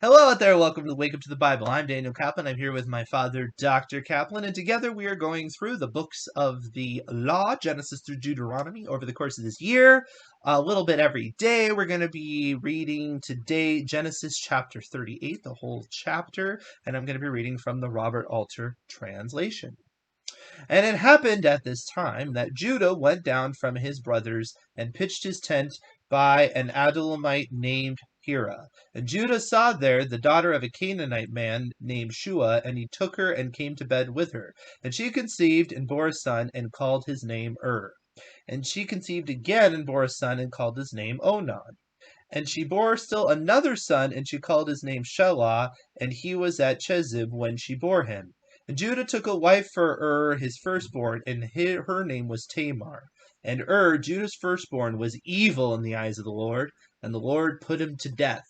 Hello out there, welcome to Wake Up to the Bible. I'm Daniel Kaplan. I'm here with my father, Dr. Kaplan, and together we are going through the books of the law, Genesis through Deuteronomy, over the course of this year. A little bit every day. We're going to be reading today Genesis chapter 38, the whole chapter, and I'm going to be reading from the Robert Alter translation. And it happened at this time that Judah went down from his brothers and pitched his tent by an Adullamite named Hira. And Judah saw there the daughter of a Canaanite man named Shua, and he took her and came to bed with her. And she conceived and bore a son and called his name And she conceived again and bore a son and called his name Onan. And she bore still another son, and she called his name Shelah, and he was at Chezib when she bore him. And Judah took a wife for his firstborn, and her name was Tamar. And Judah's firstborn, was evil in the eyes of the Lord, and the Lord put him to death.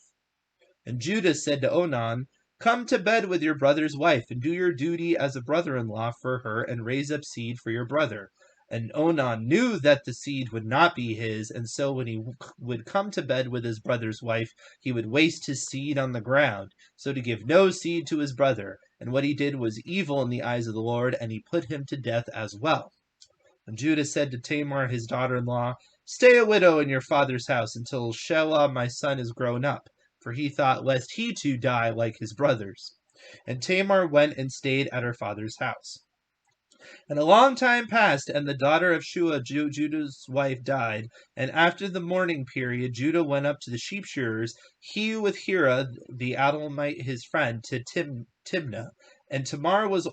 And Judah said to Onan, "Come to bed with your brother's wife, and do your duty as a brother-in-law for her, and raise up seed for your brother." And Onan knew that the seed would not be his, and so when he would come to bed with his brother's wife, he would waste his seed on the ground, so to give no seed to his brother. And what he did was evil in the eyes of the Lord, and he put him to death as well. And Judah said to Tamar his daughter-in-law, "Stay a widow in your father's house until Shelah my son is grown up," for he thought lest he too die like his brothers. And Tamar went and stayed at her father's house. And a long time passed, and the daughter of Shua, Judah's wife, died. And after the mourning period, Judah went up to the sheep shearers, he with Hira the Adullamite his friend, to Timnah. And Tamar was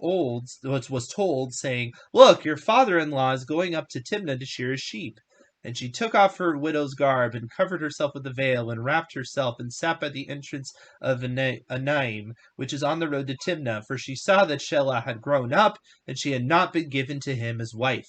told, saying, "Look, your father-in-law is going up to Timnah to shear his sheep." And she took off her widow's garb, and covered herself with a veil, and wrapped herself, and sat by the entrance of Enaim, which is on the road to Timnah, for she saw that Shelah had grown up, and she had not been given to him as wife.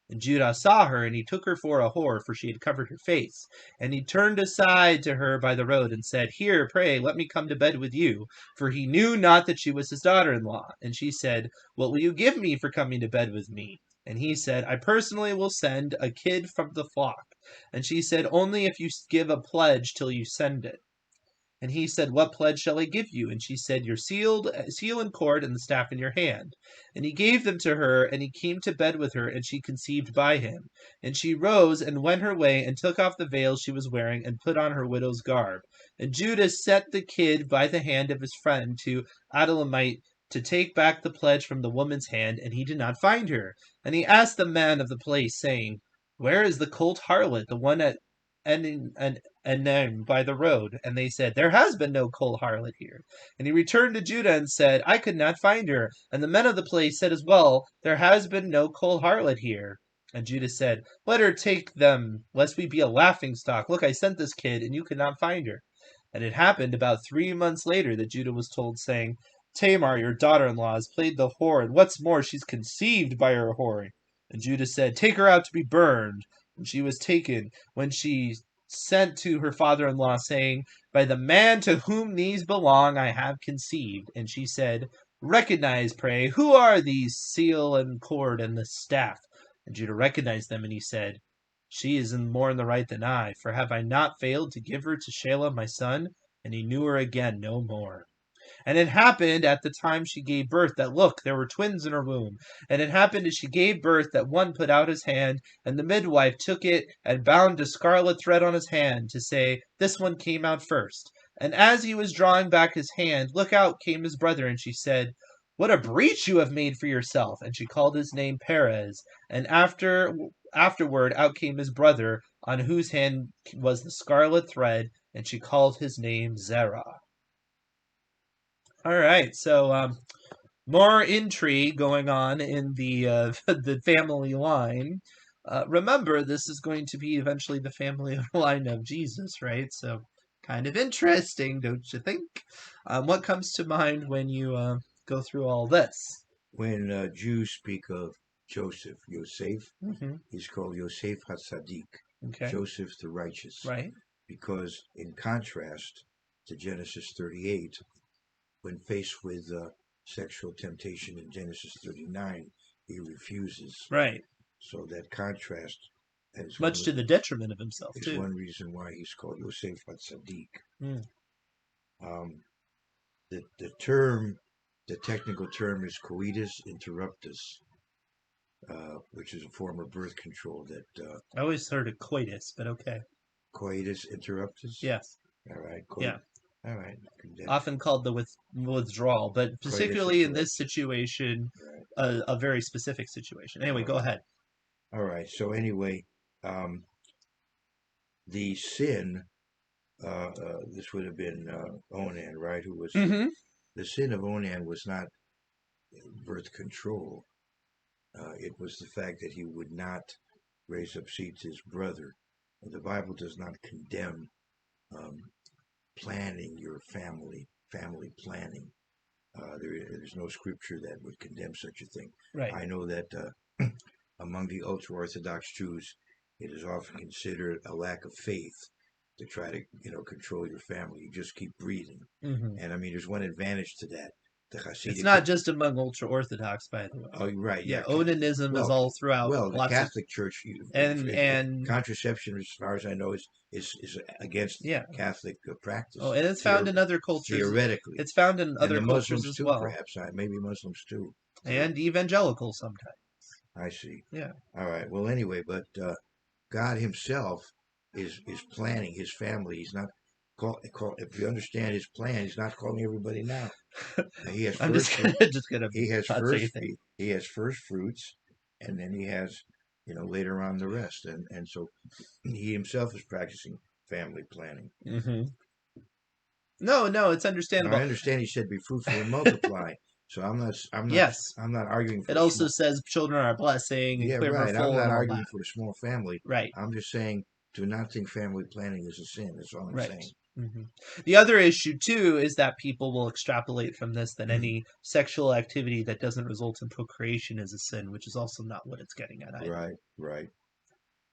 And Judah saw her, and he took her for a whore, for she had covered her face. And he turned aside to her by the road, and said, "Here, pray, let me come to bed with you." For he knew not that she was his daughter-in-law. And she said, "What will you give me for coming to bed with me?" And he said, "I personally will send a kid from the flock." And she said, "Only if you give a pledge till you send it." And he said, "What pledge shall I give you?" And she said, "Your seal and cord and the staff in your hand." And he gave them to her, and he came to bed with her, and she conceived by him. And she rose and went her way, and took off the veil she was wearing, and put on her widow's garb. And Judah set the kid by the hand of his friend to Adullamite, to take back the pledge from the woman's hand, and he did not find her. And he asked the men of the place, saying, "Where is the colt harlot, the one at Enaim by the road?" And they said, "There has been no colt harlot here." And he returned to Judah and said, "I could not find her." And the men of the place said as well, "There has been no colt harlot here." And Judah said, "Let her take them, lest we be a laughingstock. Look, I sent this kid, and you could not find her." And it happened about 3 months later that Judah was told, saying, "Tamar, your daughter-in-law, has played the whore, and what's more, she's conceived by her whoring." And Judah said, "Take her out to be burned." And she was taken, when she sent to her father-in-law, saying, "By the man to whom these belong I have conceived." And she said, "Recognize, pray, who are these seal and cord and the staff?" And Judah recognized them, and he said, "She is more in the right than I, for have I not failed to give her to Shelah my son?" And he knew her again no more. And it happened at the time she gave birth that, look, there were twins in her womb. And it happened as she gave birth that one put out his hand, and the midwife took it and bound a scarlet thread on his hand, to say, "This one came out first." And as he was drawing back his hand, look, out came his brother, and she said, "What a breach you have made for yourself!" And she called his name Perez. And afterward out came his brother, on whose hand was the scarlet thread, and she called his name Zerah. All right, so more intrigue going on in the the family line. Remember, this is going to be eventually the family line of Jesus, right? So, kind of interesting, don't you think? What comes to mind when you go through all this? When Jews speak of Joseph, Yosef, Mm-hmm. he's called Yosef HaTzadik, Okay, Joseph the righteous, right. because in contrast to Genesis 38, when faced with sexual temptation in Genesis 39, he refuses. Right. So that contrast is Much to the detriment of himself, too. one reason why he's called Yosef HaTzadik. Mm. Um, the technical term is coitus interruptus, which is a form of birth control. That I always heard of coitus, but okay. coitus interruptus. Yes. All right. Yeah. All right. Often called the withdrawal, but Coitus particularly in this interruptus. situation, Right. a very specific situation. Anyway, All go right. ahead. All right. So anyway, the sin. This would have been Onan, right? Who was Mm-hmm. the sin of Onan was not birth control. It was the fact that he would not raise up seed to his brother. The Bible does not condemn um, planning your family planning. There's no scripture that would condemn such a thing. Right. I know that among the ultra-Orthodox Jews, it is often considered a lack of faith to try to, control your family. You just keep breathing. Mm-hmm. And I mean, there's one advantage to that. The It's Hasidic, not just among ultra orthodox, by the way. oh, right, Yeah, yeah. onanism is Well, all throughout well, the lots of Catholic Church, and contraception, as far as I know, is against yeah. Catholic Oh, practice. and it's found in other cultures. Theoretically, It's found in and other the cultures Muslims as too, well, perhaps. Maybe Muslims too. and evangelical sometimes. I see. Yeah. All right. Well, anyway, but God Himself is planning His family. He's not if you understand His plan, He's not calling everybody now. He has I'm first just gonna He has not say first anything. He has first fruits, and then He has later on the rest, and so He Himself is practicing family planning. Mm-hmm. No, it's Now, I understandable. understand He said, "Be fruitful and multiply." So Yes, I'm not arguing for it the also small. says children are a blessing and Yeah, right. I'm quiverful not and all arguing that. for the small family. Right, I'm just saying, do not think family planning is a sin. That's all I'm right. saying. Hmm. The other issue too is that people will extrapolate from this that any sexual activity that doesn't result in procreation is a sin, which is also not what it's getting at either. Right, right.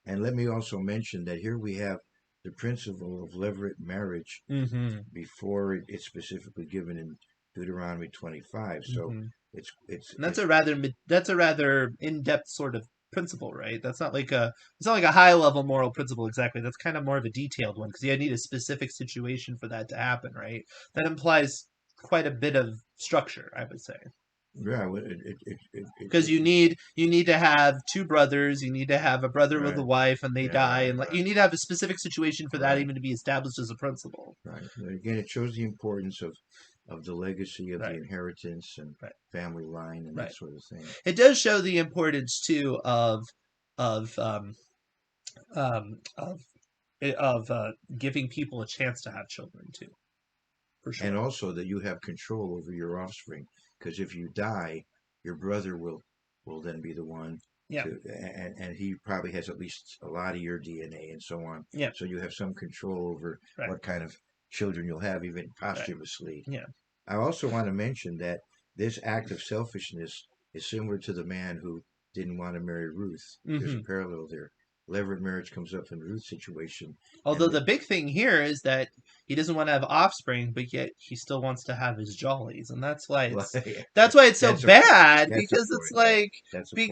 And let me also mention that here we have the principle of levirate marriage Mm-hmm. before it's specifically given in Deuteronomy 25. So Mm-hmm. it's And it's that's a rather in-depth sort of principle, right? It's not like a high-level moral principle exactly. That's kind of more of a detailed one because you need a specific situation for that to happen, right? That implies quite a bit of structure, I would say. yeah, Because you need to have two brothers, you need to have a brother with a right, wife and they yeah, die, right, and like right, you need to have a specific situation for that right, even to be established as a principle. right. But again, it shows the importance of the legacy of the Right, inheritance and right, family line and that right. sort of thing. It does show the importance too of of giving people a chance to have children too, for And sure. also that you have control over your offspring, because if you die, your brother will then be the one Yeah, and he probably has at least a lot of your DNA and so on. yeah, So you have some control over right, what kind of children you'll have, even right, posthumously. yeah, I also want to mention that this act of selfishness is similar to the man who didn't want to marry Ruth. There's a hmm. parallel there. Levirate marriage comes up in Ruth's situation, Although and the big thing here is that he doesn't want to have offspring, but yet he still wants to have his jollies, and well, that's why it's so that's a bad that's a because it's point. like That's a point.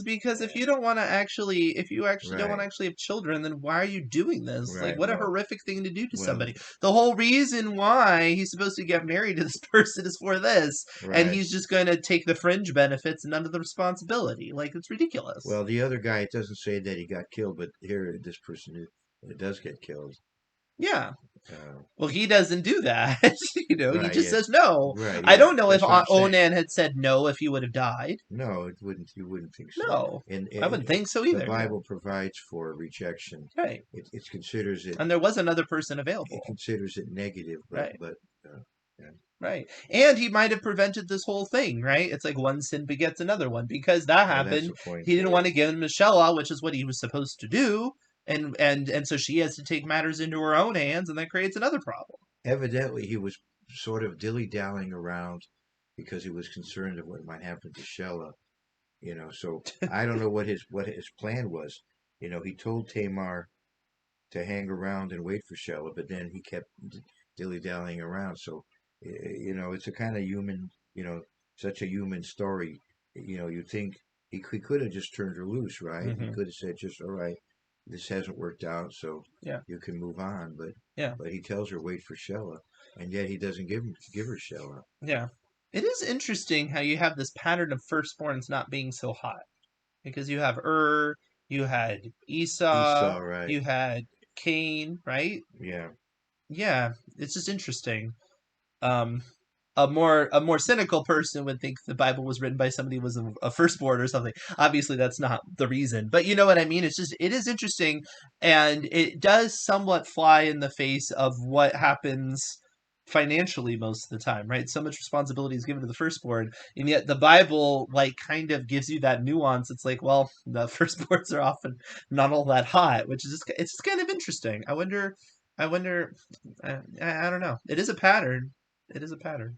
because if Yeah. you don't want to actually if you actually don't want Right. to actually have children, then why are you doing this? Like, Right. what a Well. horrific thing to do to Well. somebody. The whole reason why he's supposed to get married to this person is for this, and Right. he's just going to take the fringe benefits and none of the responsibility. Like, it's ridiculous. Well, the other guy, it doesn't say that he got killed, but here this person it does get killed. Yeah. Uh, Well, he doesn't do that. He right. just Yeah. says no. Right. I Yeah. don't know if That's what I'm saying. Onan had said no if he would have died. No, it wouldn't. You wouldn't think so. No, And I wouldn't think so the either. Yeah. Bible provides for rejection. Right. It considers it. And there was another person It available. considers it negative, Right. but yeah. Right. And he might have prevented this whole thing, right? It's like one sin begets another one because that Well, that's happened. the point. He didn't want to give Michelle, which is what he was supposed to do. And so she has to take matters into her own hands, and that creates another problem. Evidently, he was sort of dilly-dallying around because he was concerned of what might happen to Shella. So I don't know what his plan was. He told Tamar to hang around and wait for Shella, but then he kept dilly-dallying around. So it's a kind of human, such a human story. You think he could have just turned her loose, right? He Hmm. could have said, just all right, this hasn't worked out, so Yeah. you can move on. Yeah. But he tells her wait for Shella, and yet he doesn't give her Shella. Yeah. It is interesting how you have this pattern of firstborns not being so hot. Because you have you had Esau, Esau, right? you had Cain, right? Yeah, Yeah, it's just interesting. Um, a more cynical person would think the Bible was written by somebody who was a firstborn or something. Obviously, that's not the reason, but you know what I mean. It is interesting, and it does somewhat fly in the face of what happens financially most of the time, right? So much responsibility is given to the firstborn, and yet the Bible like kind of gives you that nuance. It's like, well, the firstborns are often not all that hot, which is it's just kind of interesting. I wonder. I don't know. It is a pattern. It is a pattern.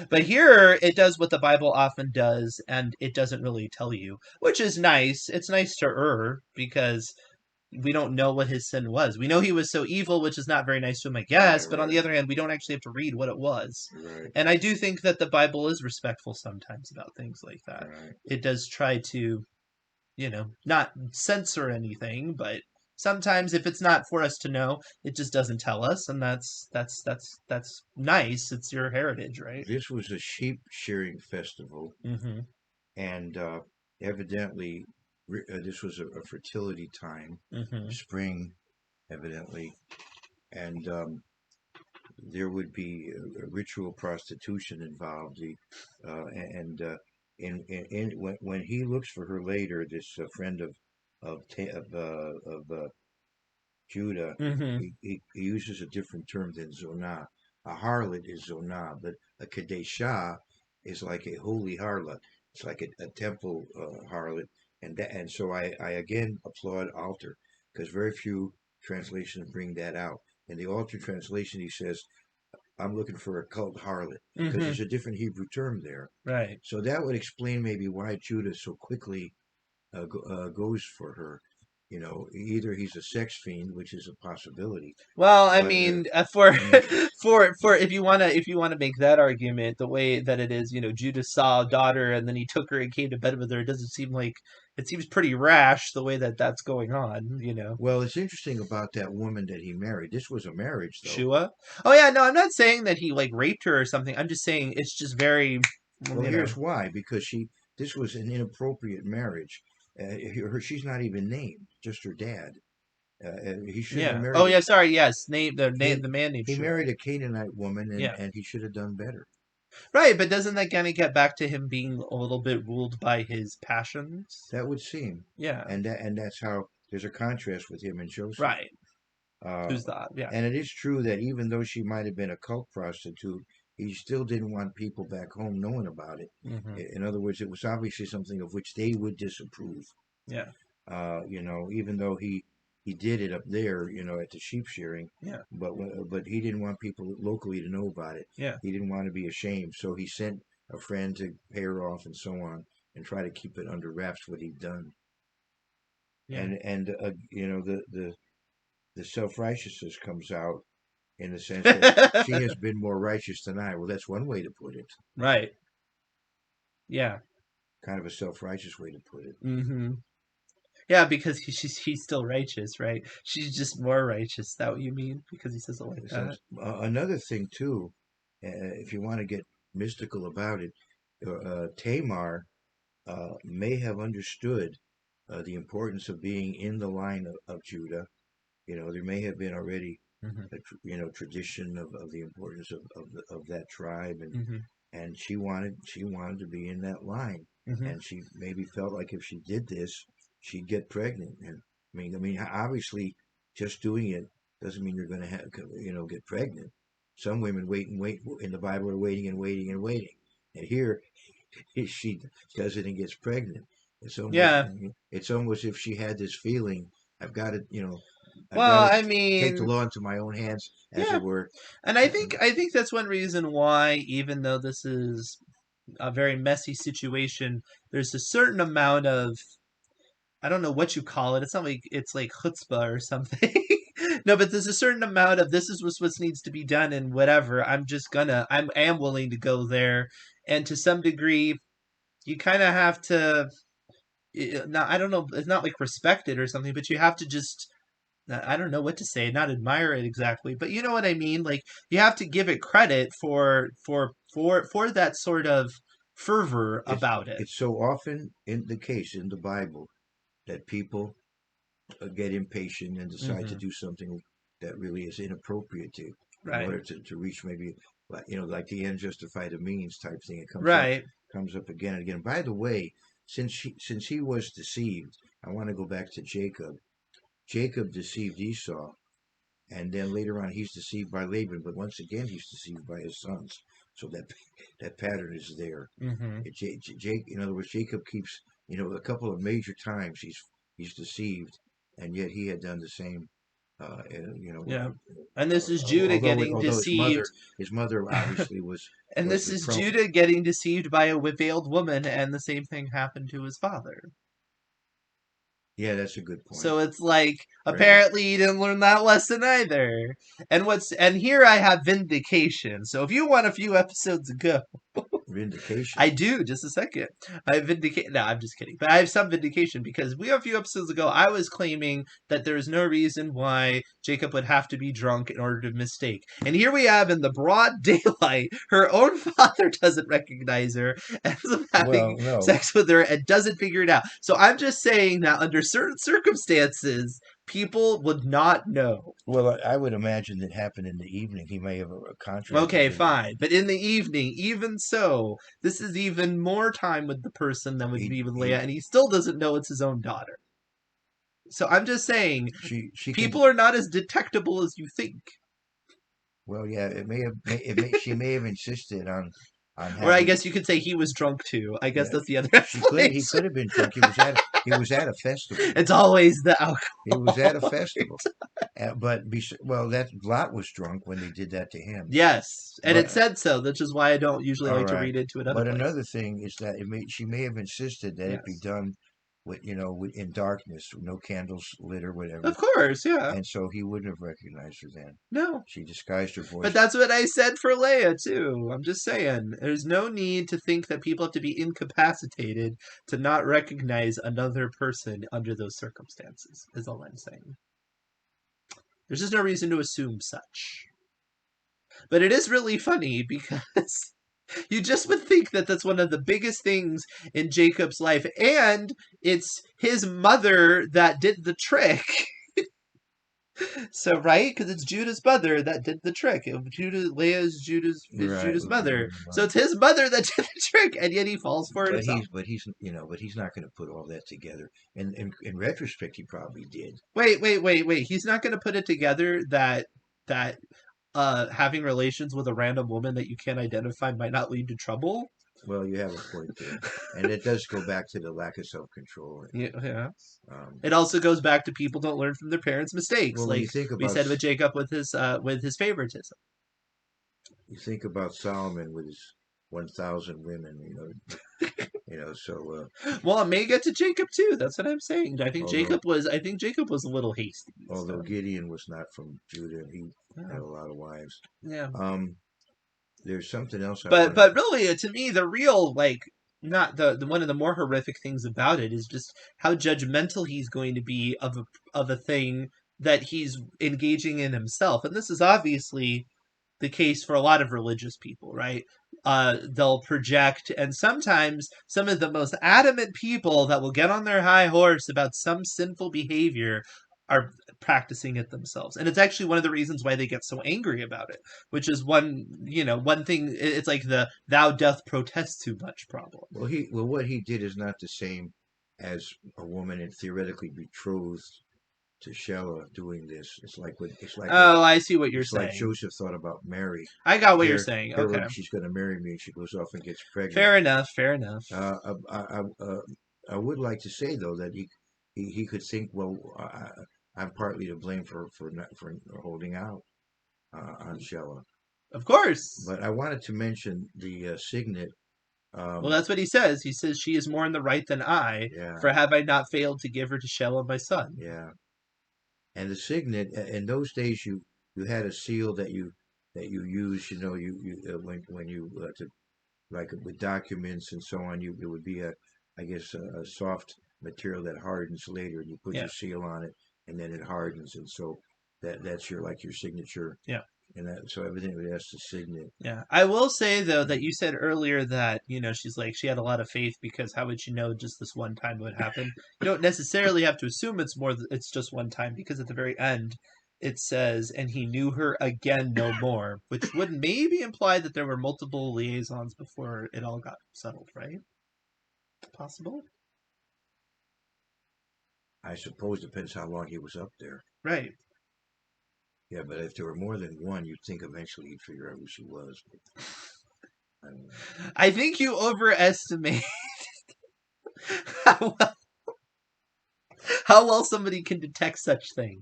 But here it does what the Bible often does, and it doesn't really tell you, which is nice. It's nice to err because we don't know what his sin was. We know he was so evil, which is not very nice to him, I guess. right, But on the right, other hand, we don't actually have to read what it was. right, And I do think that the Bible is respectful sometimes about things like that. right. It does try to, not censor anything, but sometimes if it's not for us to know, it just doesn't tell us, and that's nice. It's your heritage, right? This was a sheep shearing festival, Mm-hmm. and evidently, this was a fertility time, Mm-hmm. spring, evidently, and there would be a ritual prostitution involved. And when he looks for her later, this friend of Judah, Mm-hmm. he uses a different term than zonah. A harlot is zonah, but a kadeshah is like a holy harlot. It's like a temple harlot, and so I again applaud Alter because very few translations bring that out. In the Alter translation, he says, "I'm looking for a cult harlot," because Mm-hmm. there's a different Hebrew term there. Right. So that would explain maybe why Judah so quickly goes for her. Either he's a sex fiend, which is a possibility, Well, I but mean, for I mean, for if you wanna make that argument, the way that it is, Judas saw a daughter and then he took her and came to bed with her. It doesn't seem like it seems pretty rash the way that that's going on. well, it's interesting about that woman that he married. This was a marriage, though. Shua. Oh yeah, no, I'm not saying that he like raped her or something. I'm just saying it's just very, well, Well, here's why: because this was an inappropriate marriage. She's not even named, just her dad. He shouldn't have yeah. Oh married yeah, sorry. Yes, he the man named he Shua. married a Canaanite woman, and Yeah. and he should have done better. Right, but doesn't that kind of get back to him being a little bit ruled by his passions? That would seem, Yeah. and that's how there's a contrast with him and Joseph. Right. Uh, Who's that? Yeah. and it is true that even though she might have been a cult prostitute, he still didn't want people back home knowing about it. Hmm. In other words, it was obviously something of which they would disapprove. Yeah. Even though he did it up there, at the sheep shearing, Yeah. but he didn't want people locally to know about it. Yeah. He didn't want to be ashamed, so he sent a friend to pay her off and so on, and try to keep it under wraps what he'd done. Yeah. And the self righteousness comes out in the sense that she has been more righteous than I. Well, that's one way to put it. Right. Yeah. Kind of a self righteous way to put it. Hmm. Yeah, because he's still righteous, right? She's just more righteous. Is that what you mean? Because he says it like that. Another thing too, if you want to get mystical about it, Tamar may have understood the importance of being in the line of Judah. There may have been already Hmm. a tradition of the importance of that tribe, and Hmm. and she wanted to be in that line, Hmm. and she maybe felt like if she did this, she'd get pregnant. And I mean, obviously, just doing it doesn't mean you're going to have get pregnant. Some women wait and wait in the Bible are waiting and waiting and waiting, and here she does it and gets pregnant. It's almost Yeah. it's almost if she had this feeling, I've got to I've got Well, to I take the mean, law into my own hands, as yeah, it were. and I think that's one reason why, even though this is a very messy situation, there's a certain amount of, I don't know what you call it. It's not like it's like chutzpah or something. No, but there's a certain amount of this is what needs to be done and whatever. I am willing to go there, and to some degree, you kind of have to. Now I don't know. It's not like respect it or something, but you have to just I don't know what to say, not admire it exactly, but you know what I mean? Like you have to give it credit for that sort of fervor It's about it. it's so often in the case in the Bible that people get impatient and decide to Hmm. do something that really is inappropriate to in Right. order to reach maybe like the end justify the means type thing. It Right. comes up again and again. By the way, since he was deceived, I want to go back to Jacob. Jacob deceived Esau, and then later on he's deceived by Laban, but once again he's deceived by his sons. So that pattern is there. Hmm. In other words, Jacob keeps a couple of major times he's deceived, and yet he had done the same. Yeah. And this is Judah getting Although deceived. his mother obviously And was this the is pro. Judah getting deceived by a veiled woman, and the same thing happened to his father. Yeah, that's a good point. So it's like Right, apparently he didn't learn that lesson either. And here I have vindication. So if you want a few episodes ago, vindication. I do, just a second. I vindicate. No, I'm just kidding. But I have some vindication because we a few episodes ago I was claiming that there is no reason why Jacob would have to be drunk in order to mistake. And here we have in the broad daylight, her own father doesn't recognize her, ends up having Well, no. sex with her, and doesn't figure it out. So I'm just saying that under certain circumstances, people would not know. Well, I would imagine that happened in the evening. He may have contracted Okay, with her. fine. But in the evening, even so, this is even more time with the person than would He be with Leah, he and he still doesn't know it's his own daughter. So I'm just saying, she can. people are not as detectable as you think. Well, yeah, she may have insisted on Or I having. guess you could say he was drunk too. I guess Yeah, that's the other he explanation. could have been drunk. He was at a festival. It's always the He was at a alcohol. festival. Well, that Lot was drunk when they did that to him. Yes, and it But said so, which is why I don't usually all like to right. read into another But place. another thing is that she may have insisted that it be Yes. done in darkness, no candles lit or Of whatever, course, yeah. and so he wouldn't have recognized her then. No. She disguised her But voice. that's what I said for Leia too. I'm just saying, there's no need to think that people have to be incapacitated to not recognize another person under those circumstances. Is all I'm saying. There's just no reason to assume such. But it is really funny because you just would think that that's one of the biggest things in Jacob's life, and it's his mother that did the trick. So right, because it's Judah's mother that did the trick. Judah, Leah is Right. Judah's mother, so it's his mother that did the trick, and yet he falls for it himself. But he's not going to put all that together. And in retrospect, he probably did. Wait. He's not going to put it together that having relations with a random woman that you can't identify might not lead to trouble. Well, you have a point there, and it does go back to the lack of self control. Yeah, yeah. Um, It also goes back to people don't learn from their parents' mistakes, well, when like we said with his favoritism. you think about Solomon with his 1,000 women, so Well, it may get to Jacob too. That's what I'm saying. although I think Jacob was a little hasty. although So Gideon was not from Judah, he yeah, had a lot of wives. yeah. Um, there's something else I But want to. but really, to me, the real like not the one of the more horrific things about it is just how judgmental he's going to be of a thing that he's engaging in himself. And this is obviously the case for a lot of religious people, right? They'll project, and sometimes some of the most adamant people that will get on their high horse about some sinful behavior are practicing it themselves. And it's actually one of the reasons why they get so angry about it, which is one thing. It's like the thou doth protest too much problem. What he did is not the same as a woman and theoretically betrothed to Shelah doing this. Oh, I see what you're It's like saying. Joseph thought about Mary. I got what you're saying. Okay. She's going to marry me, and she goes off and gets pregnant. Fair enough. Fair enough. I would like to say though that he could think, well, I'm partly to blame for holding out on Shelah. Of course. But I wanted to mention the signet. Well, Um, that's what he says. He says, she is more in the right than I, yeah, for have I not failed to give her to Shelah my son? yeah, and the signet in those days you had a seal that you use. When you to like with documents and so on. It would be a I guess a soft material that hardens later, and you put Yeah. your seal on it. and then it hardens, and so that's your like your signature. Yeah. And that so everything has to signet. Yeah. I will say though that you said earlier that, she's like she had a lot of faith because how would she know just this one time would happen? You don't necessarily have to assume it's just one time because at the very end it says and he knew her again no more, which would maybe imply that there were multiple liaisons before it all got settled, right? Possible? I suppose depends how long he was up there. Right. Yeah, but if there were more than one, you'd think eventually he'd figure out who she was. But I don't know. I think you overestimate how well, how well somebody can detect such things.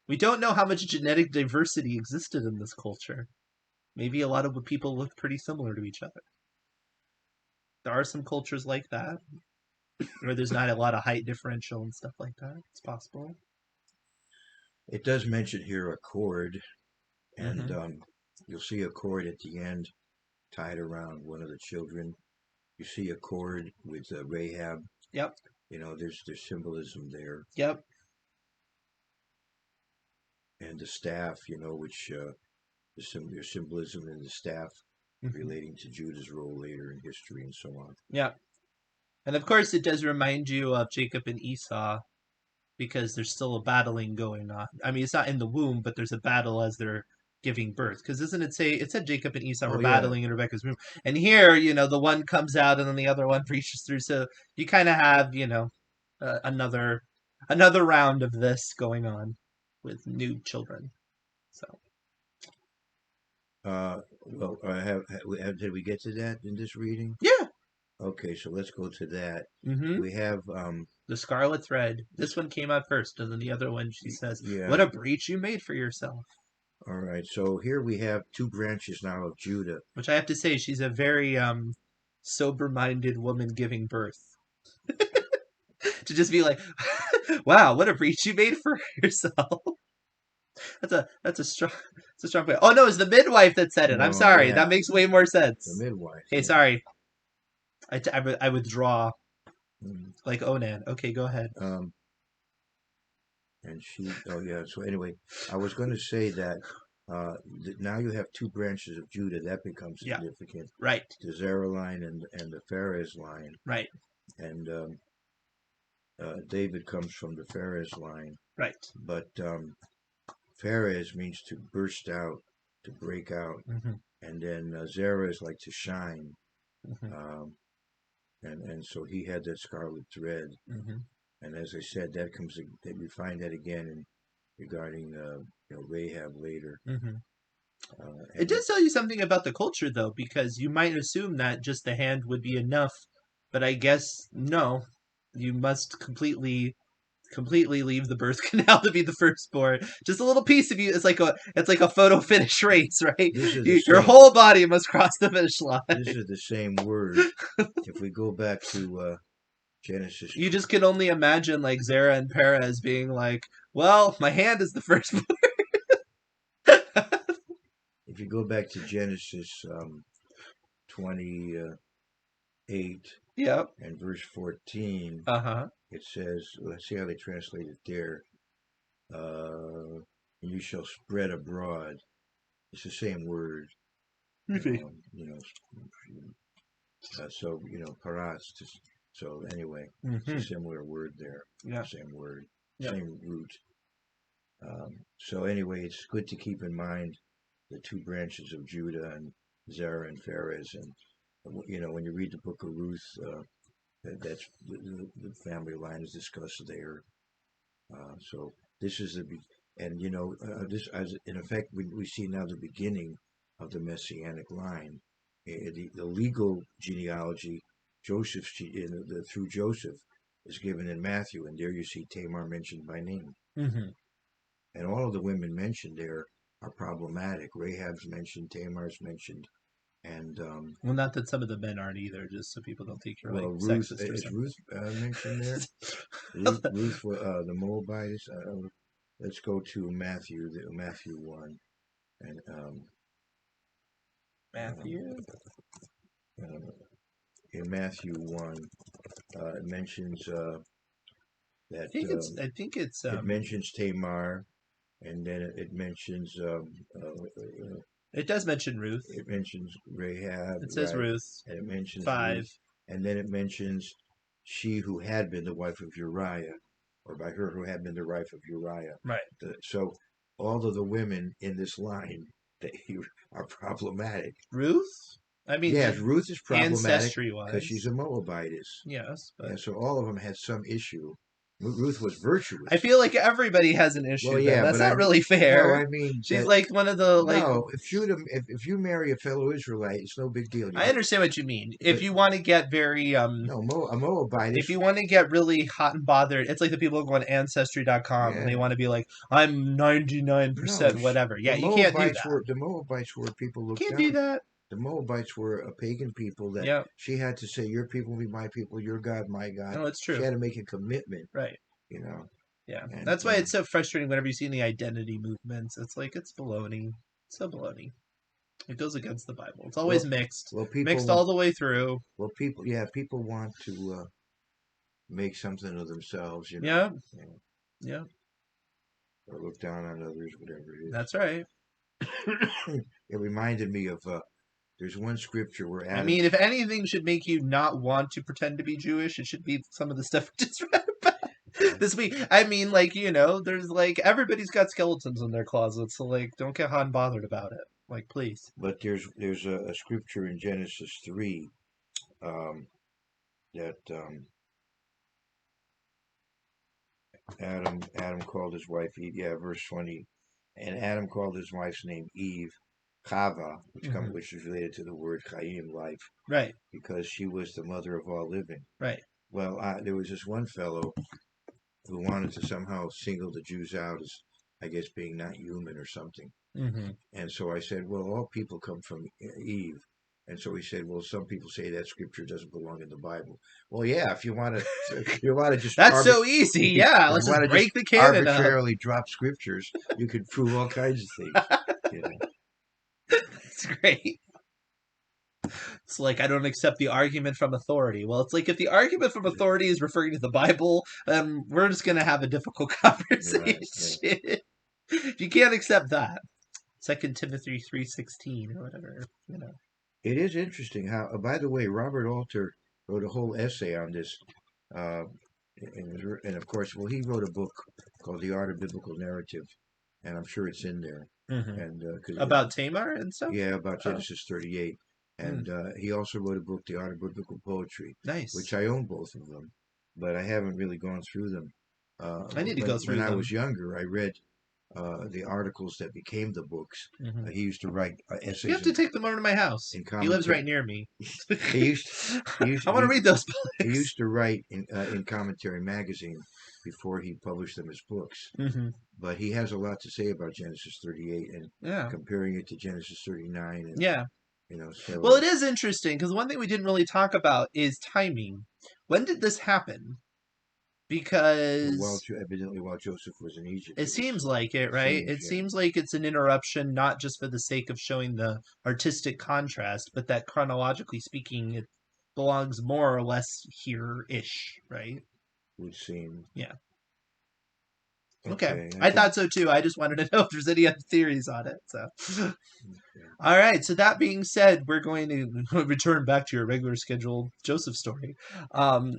We don't know how much genetic diversity existed in this culture. Maybe a lot of the people look pretty similar to each other. There are some cultures like that where there's not a lot of height differential and stuff like that. It's possible. It does mention here a cord, and Mm-hmm. you'll see a cord at the end tied around one of the children. You see a cord with Rahab. Yep. There's symbolism there, Yep. and the staff. Which there's symbolism in the staff Mm-hmm. relating to Judah's role later in history and so on. Yeah. And of course, it does remind you of Jacob and Esau because there's still a battling going on. I mean, it's not in the womb, but there's a battle as they're giving birth. Because doesn't it say it said Jacob and Esau were Oh yeah, battling in Rebecca's womb, and here, the one comes out and then the other one reaches through. So you kind of have, another round of this going on with new children. So well, did we get to that in this reading? yeah. Okay, so let's go to that. Mm-hmm. We have The Scarlet Thread. This one came out first, and then the other one she says, yeah. "What a breach you made for yourself." All right, so here we have two branches now of Judah. Which I have to say, she's a very sober-minded woman giving birth. To just be like, "Wow, what a breach you made for yourself." That's a strong point. Oh no, it's the midwife that said it. I'm No, sorry. yeah, That makes way more the sense. midwife. Okay, Yeah. sorry. I withdraw. Mm. Like Onan. Okay, go ahead. And she. Oh yeah. So anyway, I was going to say that now you have two branches of Judah. That becomes Yeah. significant. Right. The Zerah line and the Pharez line. Right. And David comes from the Pharez line. Right. But Pharez means to burst out, to break out, Mm-hmm. and then Zerah is like to shine. Mm-hmm. And so he had that scarlet thread. Mm-hmm. And as I said, that we find that again regarding Rahab later. Mm-hmm. It And does tell you something about the culture, though, because you might assume that just the hand would be enough, but I guess no. You must completely leave the birth canal to be the firstborn. Just a little piece of you. It's like a photo finish race, right? this is the Your same. whole body must cross the finish line. This is the same word. If we go back to Genesis, You just can only imagine like Zara and Perez being like, "Well, my hand is the firstborn." if you go back to Genesis 28 Yep. and verse 14, Uh-huh. it says, let's see how they translate it there. And you shall spread abroad. It's the same word. So paras. So anyway, it's a similar word there. Yeah. Same word, Yep. same root. So anyway, it's good to keep in mind the two branches of Judah and Zerah and Pharez, and when you read the book of Ruth, that's the family line is discussed there. So this is this as in effect we see now the beginning of the messianic line. The legal genealogy, Joseph's through Joseph is given in Matthew, and there you see Tamar mentioned by name. Mm-hmm. And all of the women mentioned there are problematic. Rahab's mentioned, Tamar's mentioned, and Well, not that some of the men aren't either, just so people don't think you're like Ruth sexist or is something. Ruth mentioned there. Ruth the Moabitess. Let's go to Matthew 1, and Matthew. in Matthew 1, it mentions that I think it's it mentions Tamar, and then it mentions it does mention Ruth. it mentions Rahab, It says right? Ruth. And it mentions 5. Ruth, and then it mentions she who had been the wife of Uriah, or by her who had been the wife of Uriah. Right. So all of the women in this line are problematic. Ruth? I mean, Yes, Ruth is problematic because she's ancestry-wise. a Moabitess. Yes, Yeah, but so all of them had some issue. Ruth was virtuous. I feel like everybody has an Well, issue then. yeah, That's but not really no, fair. I mean She's that like one of the like no. If you marry a fellow Israelite, it's no big deal. You I have, understand what you mean. If but you want to get very no, a Moabitess. if you want to get really hot and bothered, it's like the people who go on ancestry.com and they Yeah, want to be like, I'm 99% no. whatever. Yeah, you can't do that. The Moabites were people looked Can't do down. that. The Moabites were a pagan people that Yeah. she had to say, "Your people be my people, your God my God." No, it's She true. had to make a commitment, Right. you know. Yeah. And That's why it's so frustrating whenever you see the identity movements. It's like it's baloney. It's so baloney. It goes against the Bible. It's always mixed. well, Mixed all the way through. people want to make something of themselves, Yeah. you know, Yeah. or look down on others, whatever it is. That's right. It reminded me of there's one scripture where I Adam. mean, if anything should make you not want to pretend to be Jewish, it should be some of the stuff we just read about this week. I mean, like, there's like everybody's got skeletons in their closets, so like, don't get hot and bothered about it. Like, please. But there's a scripture in Genesis 3 that Adam called his wife Eve. Yeah, verse 20. And Adam called his wife's name Eve, Chava, which is related to the word Chaim, life, Right. because she was the mother of all living. Right. Well, there was this one fellow who wanted to somehow single the Jews out as, I guess, being not human or something. Mm-hmm. And so I said, well, all people come from Eve. And so he said, well, some people say that scripture doesn't belong in the Bible. Well, yeah, if you want to just That's so easy. Yeah, let's just break the canon arbitrarily up. drop scriptures, you could prove all kinds of things. It's great. It's like I don't accept the argument from authority. Well, it's like if the argument from authority is referring to the Bible, we're just gonna have a difficult conversation. Right. If you can't accept that, 2 Timothy 3:16 or whatever, It is interesting how. By the way, Robert Alter wrote a whole essay on this, and of course, well, he wrote a book called The Art of Biblical Narrative, and I'm sure it's in there. Mm-hmm. And about Tamar and stuff. Yeah, about Genesis 38. And he also wrote a book, The Art of Biblical Poetry. Nice. Which I own both of them, but I haven't really gone through them. I need to go through them. When I was younger, I read the articles that became the books. Mm-hmm. He used to write essays. You have to take them over to my house. He lives right near me. I want to read those books. He used to write in Commentary Magazine before he published them as books. Mm-hmm. But he has a lot to say about Genesis 38 and comparing it to Genesis 39. And, So, well, it is interesting because one thing we didn't really talk about is timing. When did this happen? Because evidently while Joseph was in Egypt. It seems like it, right? It seems like it's an interruption, not just for the sake of showing the artistic contrast, but that chronologically speaking, it belongs more or less here-ish, right? Would seem. Yeah. Okay. I thought so too. I just wanted to know if there's any other theories on it. So, all right. So that being said, we're going to return back to your regular scheduled Joseph story.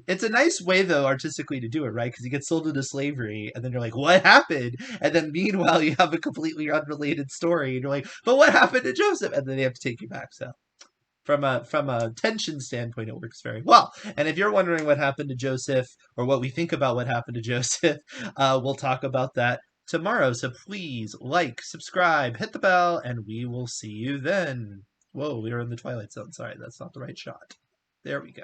It's a nice way, though, artistically to do it, right? Because he gets sold into slavery, and then you're like, "What happened?" And then meanwhile, you have a completely unrelated story, and you're like, "But what happened to Joseph?" And then they have to take you back. So. From a tension standpoint, it works very well. And if you're wondering what happened to Joseph or what we think about what happened to Joseph, we'll talk about that tomorrow. So please like, subscribe, hit the bell, and we will see you then. Whoa, we are in the Twilight Zone. Sorry, that's not the right shot. There we go.